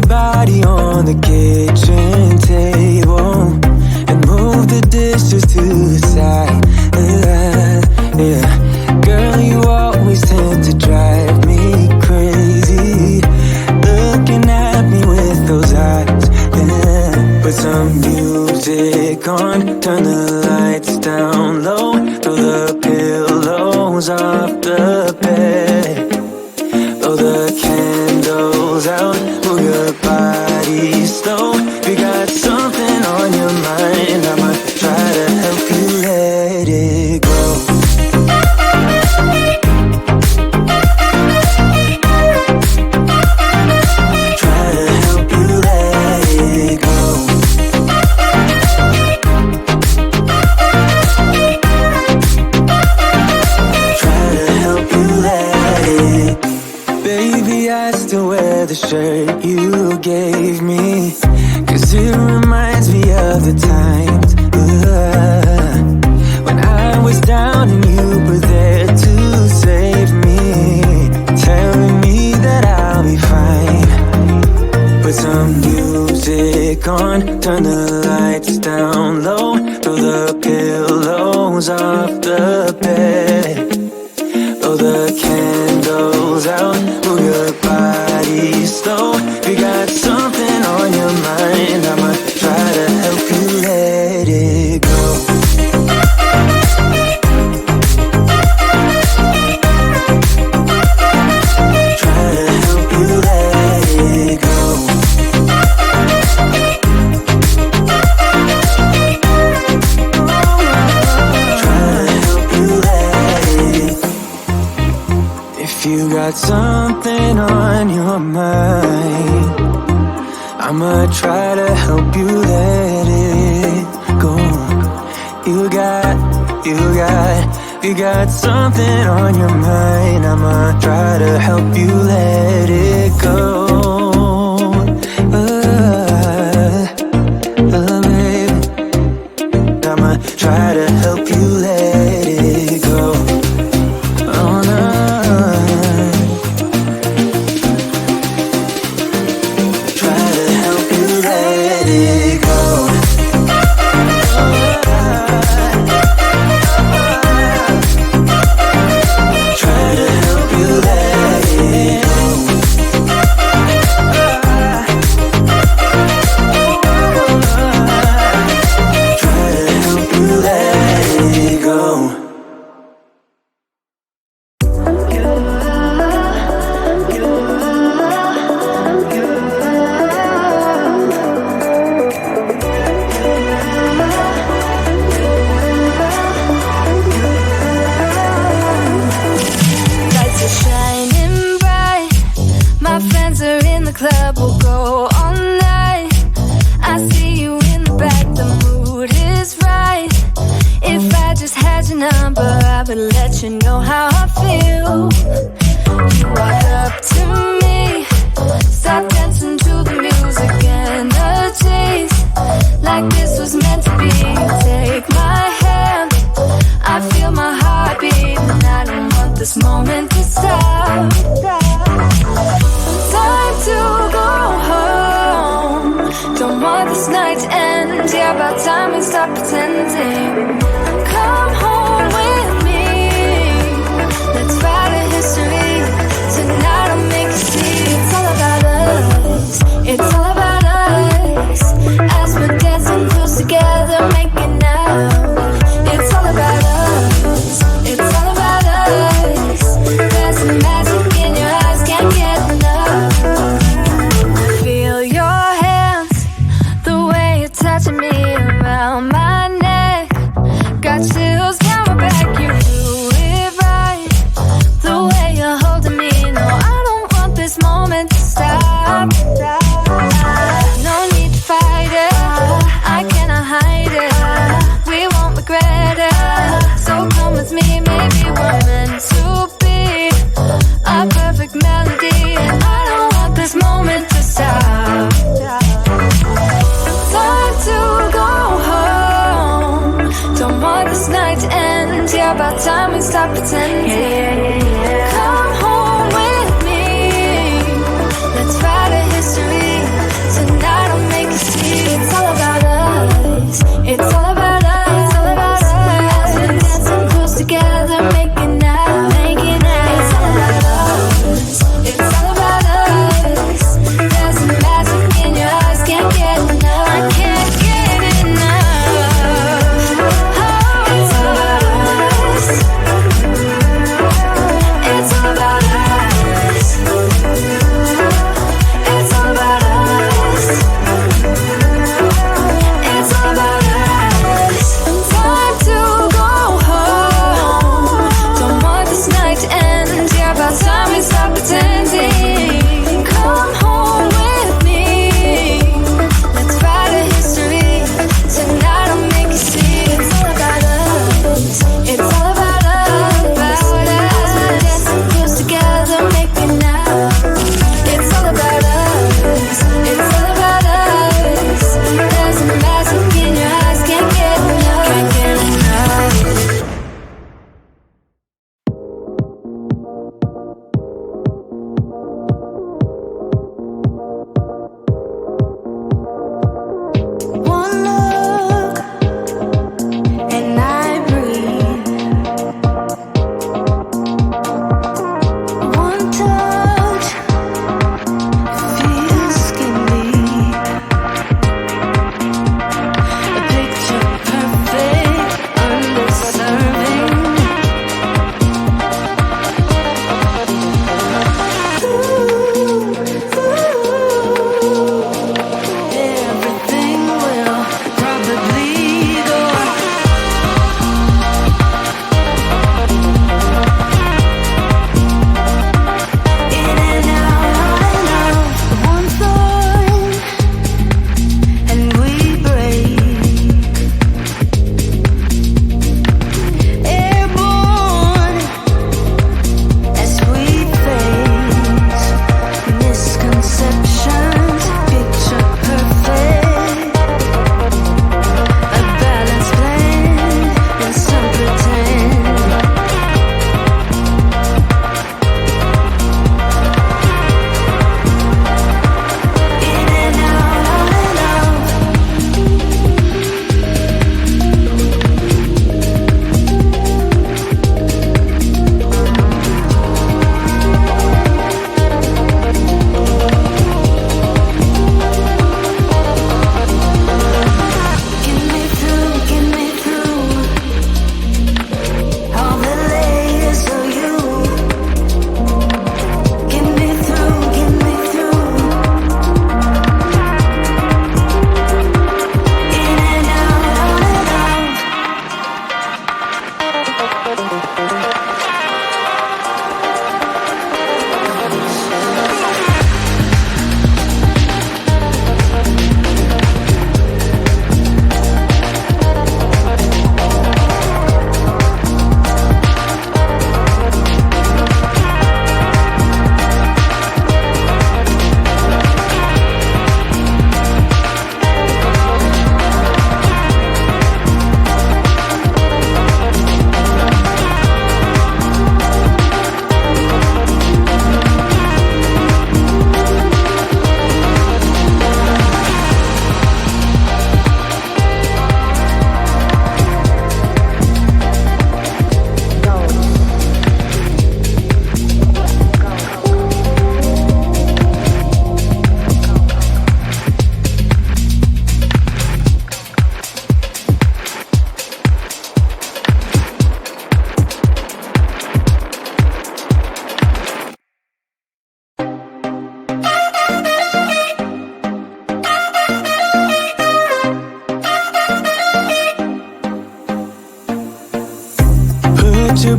body on the kitchen table and move the dishes to the side. Yeah. Girl, you always tend to drive me crazy, looking at me with those eyes. Yeah. Put some music on, turn the lights down low, throw the pillows off the bed, blow the candles out, move your body slow. If you got something on your mind, I'ma try to help you let it go. Try to help you let it go. Try to help you let it. Baby, I still wear the shirt you gave me, 'cause it reminds me of the times when I was down and you were there to save me, telling me that I'll be fine. Put some music on, turn the lights down low, throw the pillows off the bed, blow the candles out, move your body slow. If you got something on your mind, I'ma try to help you let it go. Try to help you let it go. Try to help you let it. If you got something on your mind, I'ma try to help you let it go. You got something on your mind, I'ma try to help you let it go. Baby, I'ma try to help you let it go. Oh no. Try to help you let it go. Try to help you let it go. Try to help you let it go. Lights are shining bright. My friends are in the club, we'll go all night. I see you in the back, the mood is right. If I just had your number, I would let you know how I feel. You walk up to me, start dancing to the music, energies like this was meant to be. Take my hand, I feel my heart beat, and I don't want this moment to stop. Time to go home, don't want this night to end. Yeah, about time we stop pretending. Come home with me, let's write a history. Tonight I'll make you see it's all about us. It's all about us. As we're dancing close together, making out. It's all about us. It's all about us. There's some magic in your eyes, can't get enough. Feel your hands, the way you're touching me around my neck. Got chills down my back, you do it right. The way you're holding me, no, I don't want this moment to stop. No need to fight it, I cannot hide it. We won't regret it, so come with me, maybe we're meant to be. A perfect melody, and I don't want this moment to stop. Time to go home, don't want this night to end. Yeah, about time we stop pretending. Come home with me, let's write a history.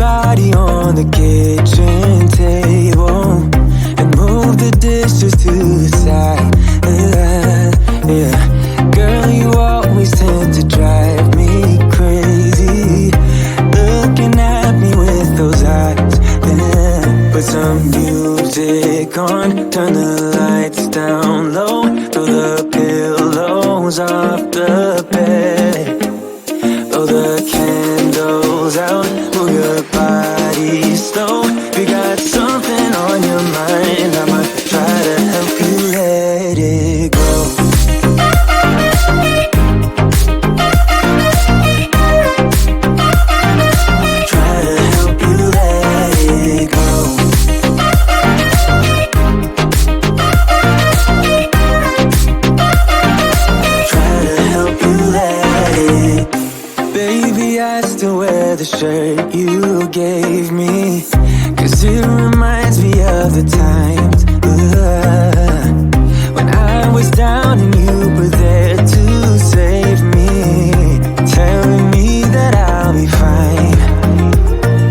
body on the kitchen table and move the dishes to the side. Yeah, girl, you always tend to drive me crazy, looking at me with those eyes. Yeah. Put some music on, turn the lights down low, throw the pillows off the bed, blow the candles out, move your body slow. If you got something on your mind, I'ma try to help you let it go. Try to help you let it go. Try to help you let it. Baby, I still wear the shirt you gave me, 'cause it reminds me of the times when I was down and you were there to save me, telling me that I'll be fine.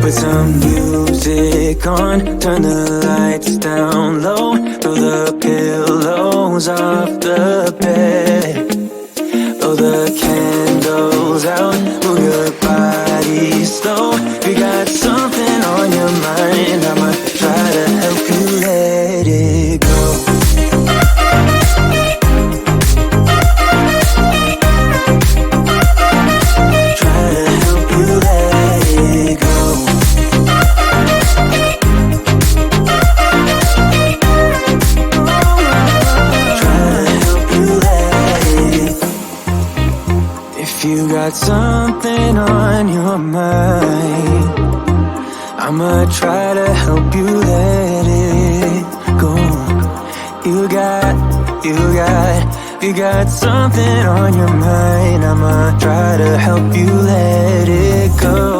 Put some music on, turn the lights down low, throw the pillows off the bed, blow the candles out, move your body slow. If you got something on your mind, I'ma try to help you let it go. Try to help you let it go. Try to help you let it. If you got something on your mind, I'ma try to help you let it go. You got something on your mind, I'ma try to help you let it go.